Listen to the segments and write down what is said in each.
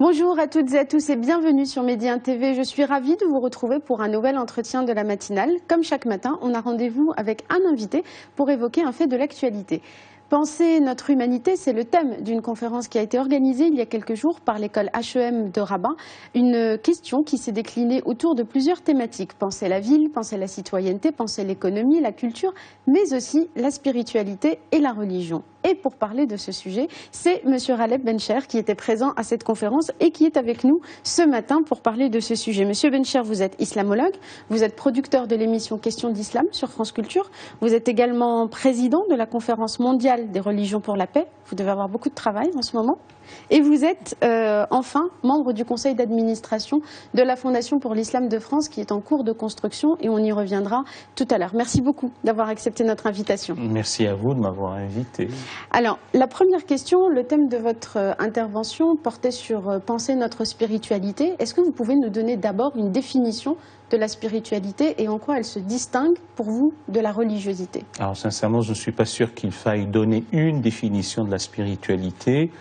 Bonjour à toutes et à tous et bienvenue sur Média TV. Je suis ravie de vous retrouver pour un nouvel entretien de la matinale. Comme chaque matin, on a rendez-vous avec un invité pour évoquer un fait de l'actualité. Penser notre humanité, c'est le thème d'une conférence qui a été organisée il y a quelques jours par l'école HEM de Rabat. Une question qui s'est déclinée autour de plusieurs thématiques. Penser la ville, penser la citoyenneté, penser l'économie, la culture, mais aussi la spiritualité et la religion. Et pour parler de ce sujet, c'est M. Raleb Bencher qui était présent à cette conférence et qui est avec nous ce matin pour parler de ce sujet. Monsieur Bencher, vous êtes islamologue, vous êtes producteur de l'émission Questions d'Islam sur France Culture, vous êtes également président de la conférence mondiale des religions pour la paix, vous devez avoir beaucoup de travail en ce moment, et vous êtes enfin membre du conseil d'administration de la Fondation pour l'Islam de France qui est en cours de construction et on y reviendra tout à l'heure. Merci beaucoup d'avoir accepté notre invitation. Merci à vous de m'avoir invité. Alors, la première question, le thème de votre intervention portait sur penser notre spiritualité. Est-ce que vous pouvez nous donner d'abord une définition de la spiritualité et en quoi elle se distingue pour vous de la religiosité? Alors sincèrement, je ne suis pas sûr qu'il faille donner une définition de la spiritualité.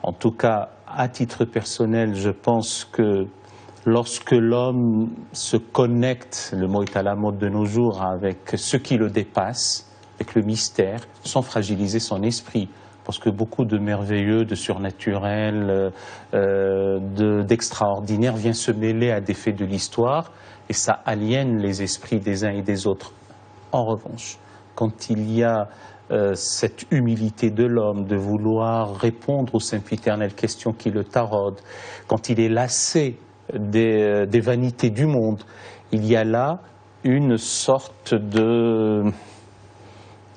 En tout cas, à titre personnel, je pense que lorsque l'homme se connecte, le mot est à la mode de nos jours, avec ce qui le dépasse, avec le mystère, sans fragiliser son esprit. Parce que beaucoup de merveilleux, de surnaturel, d'extraordinaire vient se mêler à des faits de l'histoire et ça aliène les esprits des uns et des autres. En revanche, quand il y a cette humilité de l'homme de vouloir répondre aux sempiternelles questions qui le taraudent, quand il est lassé des vanités du monde, il y a là une sorte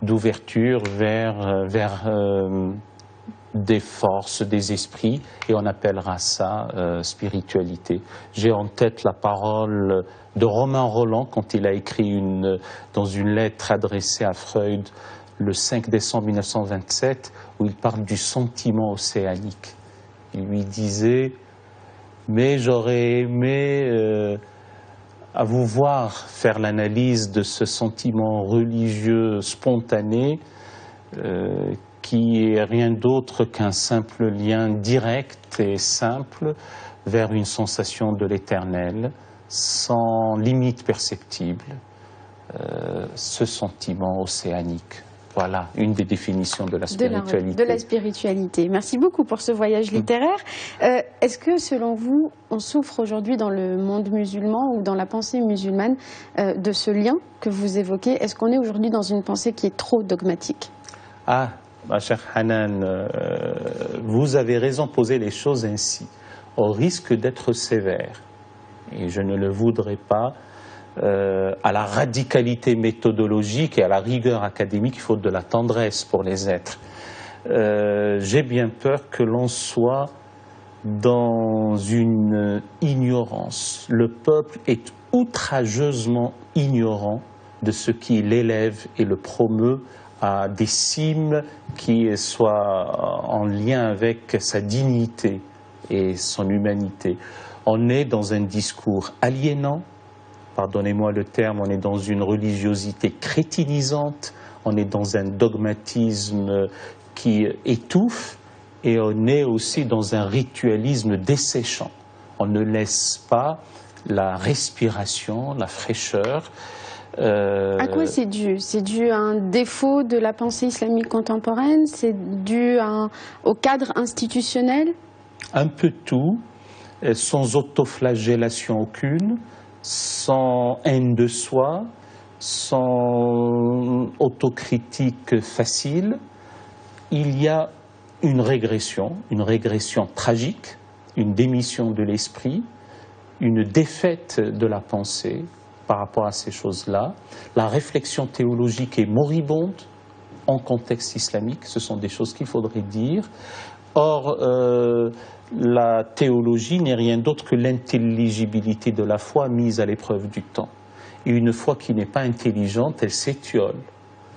d'ouverture vers des forces, des esprits, et on appellera ça spiritualité. J'ai en tête la parole de Romain Rolland quand il a écrit dans une lettre adressée à Freud le 5 décembre 1927, où il parle du sentiment océanique. Il lui disait « mais j'aurais aimé à vous voir faire l'analyse de ce sentiment religieux spontané qui est rien d'autre qu'un simple lien direct et simple vers une sensation de l'éternel, sans limite perceptible, ce sentiment océanique. » Voilà une des définitions de la spiritualité. De la spiritualité. Merci beaucoup pour ce voyage littéraire. Est-ce que, selon vous, on souffre aujourd'hui dans le monde musulman ou dans la pensée musulmane de ce lien que vous évoquez? Est-ce qu'on est aujourd'hui dans une pensée qui est trop dogmatique? Ah, ma chère Hanan, vous avez raison de poser les choses ainsi, au risque d'être sévère. Et je ne le voudrais pas. À la radicalité méthodologique et à la rigueur académique, il faut de la tendresse pour les êtres. J'ai bien peur que l'on soit dans une ignorance. Le peuple est outrageusement ignorant de ce qui l'élève et le promeut à des cimes qui soient en lien avec sa dignité et son humanité. On est dans un discours aliénant. Pardonnez-moi le terme, on est dans une religiosité crétinisante, on est dans un dogmatisme qui étouffe et on est aussi dans un ritualisme desséchant. On ne laisse pas la respiration, la fraîcheur. À quoi c'est dû? C'est dû à un défaut de la pensée islamique contemporaine? C'est dû au cadre institutionnel? Un peu tout, sans autoflagellation aucune, sans haine de soi, sans autocritique facile. Il y a une régression tragique, une démission de l'esprit, une défaite de la pensée par rapport à ces choses-là. La réflexion théologique est moribonde en contexte islamique, ce sont des choses qu'il faudrait dire. Or, la théologie n'est rien d'autre que l'intelligibilité de la foi mise à l'épreuve du temps. Et une foi qui n'est pas intelligente, elle s'étiole,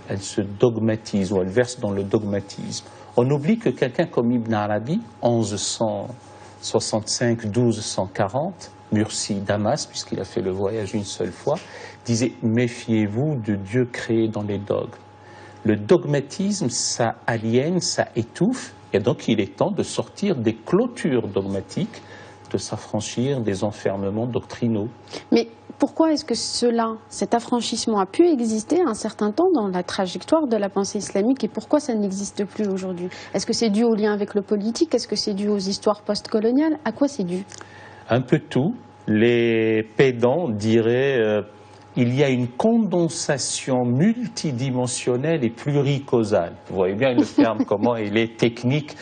elle se dogmatise ou elle verse dans le dogmatisme. On oublie que quelqu'un comme Ibn Arabi, 1165-1240, Mursi, Damas, puisqu'il a fait le voyage une seule fois, disait « Méfiez-vous de Dieu créé dans les dogmes ». Le dogmatisme, ça aliène, ça étouffe, Et donc il est temps de sortir des clôtures dogmatiques, de s'affranchir des enfermements doctrinaux. Mais pourquoi est-ce que cet affranchissement a pu exister un certain temps dans la trajectoire de la pensée islamique et pourquoi ça n'existe plus aujourd'hui? Est-ce que c'est dû au lien avec le politique? Est-ce que c'est dû aux histoires postcoloniales? À quoi c'est dû? Un peu tout. Les pédants diraient il y a une condensation multidimensionnelle et pluricausale. Vous voyez bien le terme, comment il est technique.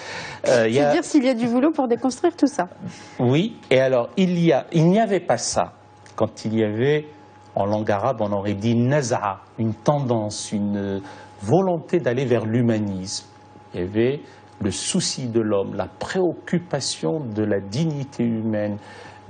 C'est-à-dire s'il y a du boulot pour déconstruire tout ça. Oui, et alors il n'y avait pas ça quand il y avait, en langue arabe, on aurait dit naza'a, une tendance, une volonté d'aller vers l'humanisme. Il y avait le souci de l'homme, la préoccupation de la dignité humaine.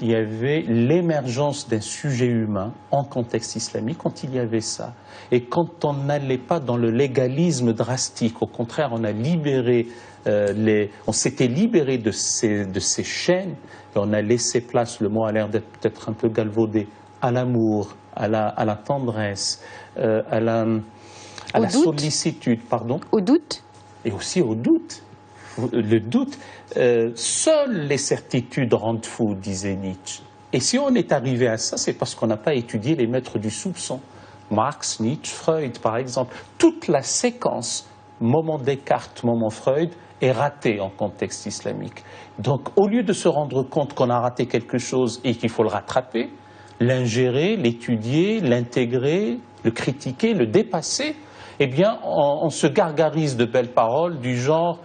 Il y avait l'émergence d'un sujet humain en contexte islamique quand il y avait ça. Et quand on n'allait pas dans le légalisme drastique, au contraire, on a libéré, on s'était libéré de ces chaînes et on a laissé place, le mot a l'air d'être peut-être un peu galvaudé, à l'amour, à la tendresse, à la sollicitude, pardon. Au doute. Et aussi au doute. Le doute, seules les certitudes rendent fou, disait Nietzsche. Et si on est arrivé à ça, c'est parce qu'on n'a pas étudié les maîtres du soupçon. Marx, Nietzsche, Freud, par exemple. Toute la séquence, moment Descartes, moment Freud, est ratée en contexte islamique. Donc, au lieu de se rendre compte qu'on a raté quelque chose et qu'il faut le rattraper, l'ingérer, l'étudier, l'intégrer, le critiquer, le dépasser, eh bien, on se gargarise de belles paroles du genre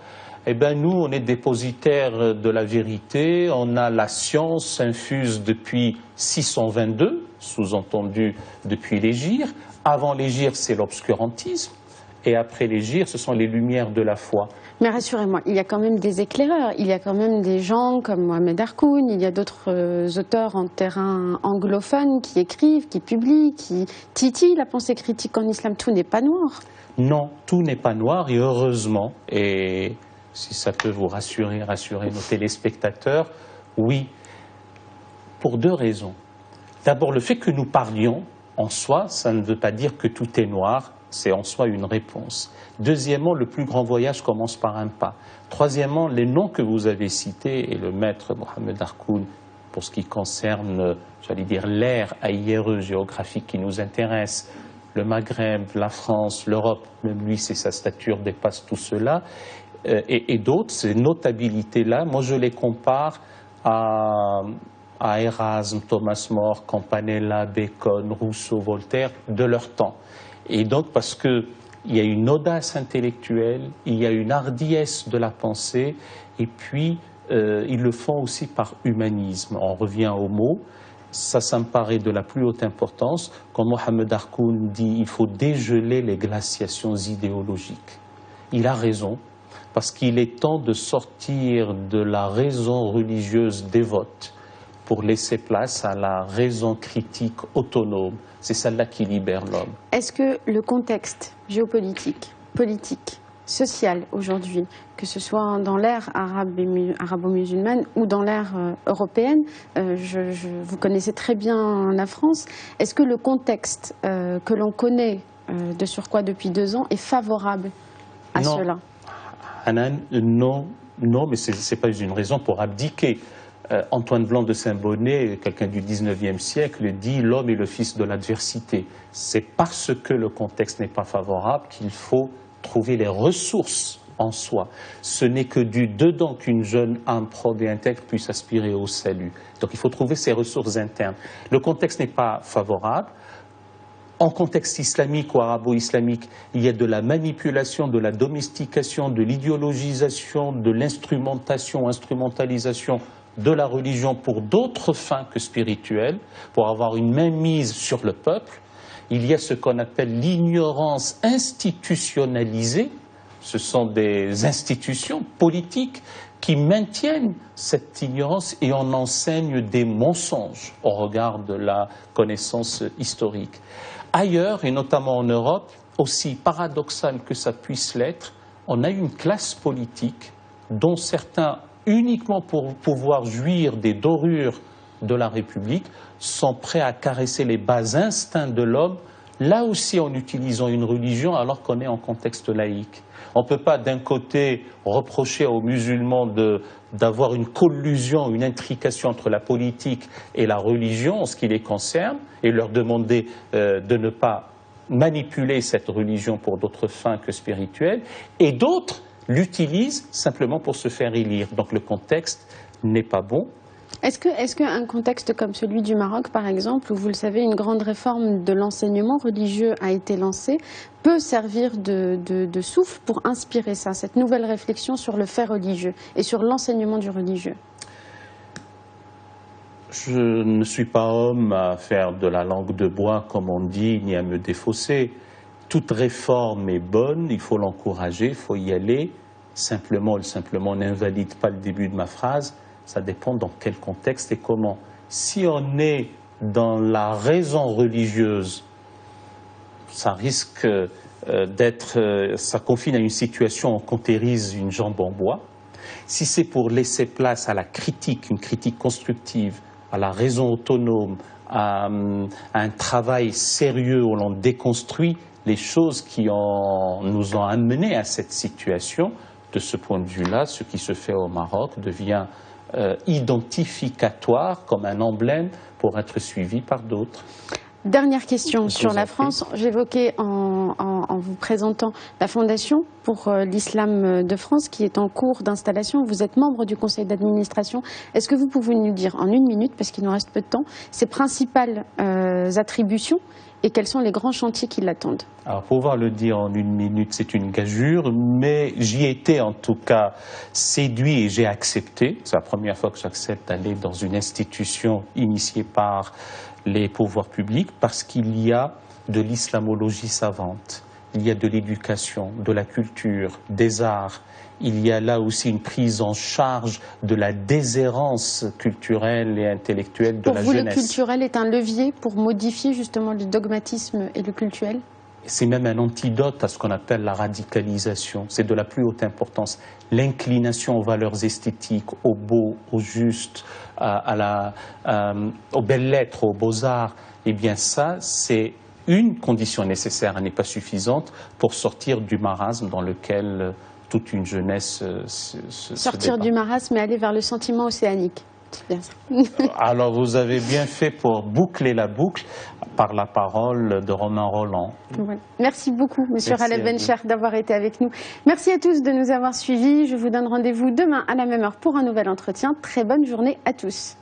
eh bien, nous, on est dépositaires de la vérité, on a la science infuse depuis 622, sous-entendu depuis l'hégire. Avant l'hégire, c'est l'obscurantisme, et après l'hégire, ce sont les lumières de la foi. Mais rassurez-moi, il y a quand même des éclaireurs, il y a quand même des gens comme Mohamed Harkoun, il y a d'autres auteurs en terrain anglophone qui écrivent, qui publient, qui titillent la pensée critique en islam. Tout n'est pas noir. Non, tout n'est pas noir, et heureusement, et si ça peut vous rassurer nos téléspectateurs, oui, pour deux raisons. D'abord, le fait que nous parlions, en soi, ça ne veut pas dire que tout est noir, c'est en soi une réponse. Deuxièmement, le plus grand voyage commence par un pas. Troisièmement, les noms que vous avez cités, et le maître Mohamed Harkoun, pour ce qui concerne, j'allais dire, l'ère AIRE géographique qui nous intéresse, le Maghreb, la France, l'Europe, même lui, c'est sa stature, dépasse tout cela, et d'autres, ces notabilités-là, moi je les compare à Erasme, Thomas More, Campanella, Bacon, Rousseau, Voltaire, de leur temps. Et donc parce qu'il y a une audace intellectuelle, il y a une hardiesse de la pensée, et puis ils le font aussi par humanisme. On revient au mot, ça me paraît de la plus haute importance. Quand Mohamed Harkoun dit il faut dégeler les glaciations idéologiques, il a raison. Parce qu'il est temps de sortir de la raison religieuse dévote pour laisser place à la raison critique autonome. C'est celle-là qui libère l'homme. Est-ce que le contexte géopolitique, politique, social aujourd'hui, que ce soit dans l'ère arabo-musulmane ou dans l'ère européenne, vous connaissez très bien la France, est-ce que le contexte que l'on connaît de surcroît depuis 2 ans est favorable à cela ? Hanan, non, mais ce n'est pas une raison pour abdiquer. Antoine Blanc de Saint-Bonnet, quelqu'un du 19e siècle, dit « l'homme est le fils de l'adversité ». C'est parce que le contexte n'est pas favorable qu'il faut trouver les ressources en soi. Ce n'est que du dedans qu'une jeune âme probe et intègre puisse aspirer au salut. Donc il faut trouver ses ressources internes. Le contexte n'est pas favorable. En contexte islamique ou arabo-islamique, il y a de la manipulation, de la domestication, de l'idéologisation, de l'instrumentation, instrumentalisation de la religion pour d'autres fins que spirituelles, pour avoir une mainmise sur le peuple. Il y a ce qu'on appelle l'ignorance institutionnalisée. Ce sont des institutions politiques qui maintiennent cette ignorance et on enseigne des mensonges au regard de la connaissance historique. Ailleurs, et notamment en Europe, aussi paradoxal que ça puisse l'être, on a une classe politique dont certains, uniquement pour pouvoir jouir des dorures de la République, sont prêts à caresser les bas instincts de l'homme, là aussi en utilisant une religion alors qu'on est en contexte laïque. On ne peut pas d'un côté reprocher aux musulmans d'avoir une collusion, une intrication entre la politique et la religion en ce qui les concerne et leur demander de ne pas manipuler cette religion pour d'autres fins que spirituelles, et d'autres l'utilisent simplement pour se faire élire. Donc le contexte n'est pas bon. Est-ce qu'un contexte comme celui du Maroc, par exemple, où vous le savez, une grande réforme de l'enseignement religieux a été lancée, peut servir de souffle pour inspirer ça, cette nouvelle réflexion sur le fait religieux et sur l'enseignement du religieux? Je ne suis pas homme à faire de la langue de bois, comme on dit, ni à me défausser. Toute réforme est bonne, il faut l'encourager, il faut y aller. Simplement n'invalide pas le début de ma phrase. Ça dépend dans quel contexte et comment. Si on est dans la raison religieuse, ça risque ça confine à une situation où on cautérise une jambe en bois. Si c'est pour laisser place à la critique, une critique constructive, à la raison autonome, à un travail sérieux où l'on déconstruit les choses qui nous ont amenés à cette situation, de ce point de vue-là, ce qui se fait au Maroc devient identificatoire comme un emblème pour être suivi par d'autres. Dernière question sur la France. J'évoquais en vous présentant la Fondation pour l'Islam de France qui est en cours d'installation. Vous êtes membre du conseil d'administration. Est-ce que vous pouvez nous dire en une minute, parce qu'il nous reste peu de temps, ses principales attributions et quels sont les grands chantiers qui l'attendent? Alors, pouvoir le dire en une minute, c'est une gageure, mais j'y étais en tout cas séduit et j'ai accepté. C'est la première fois que j'accepte d'aller dans une institution initiée par les pouvoirs publics, parce qu'il y a de l'islamologie savante, il y a de l'éducation, de la culture, des arts. Il y a là aussi une prise en charge de la déshérence culturelle et intellectuelle de la jeunesse. Pour vous, le culturel est un levier pour modifier justement le dogmatisme et le cultuel? C'est même un antidote à ce qu'on appelle la radicalisation. C'est de la plus haute importance. L'inclination aux valeurs esthétiques, au beau, au juste, aux belles lettres, aux beaux-arts, eh bien ça, c'est une condition nécessaire, elle n'est pas suffisante pour sortir du marasme dans lequel toute une jeunesse sortir du marasme et aller vers le sentiment océanique. Bien ça. Alors vous avez bien fait pour boucler la boucle par la parole de Romain Rolland. Voilà. Merci beaucoup, Monsieur Khaled Bencher, d'avoir été avec nous. Merci à tous de nous avoir suivis. Je vous donne rendez-vous demain à la même heure pour un nouvel entretien. Très bonne journée à tous.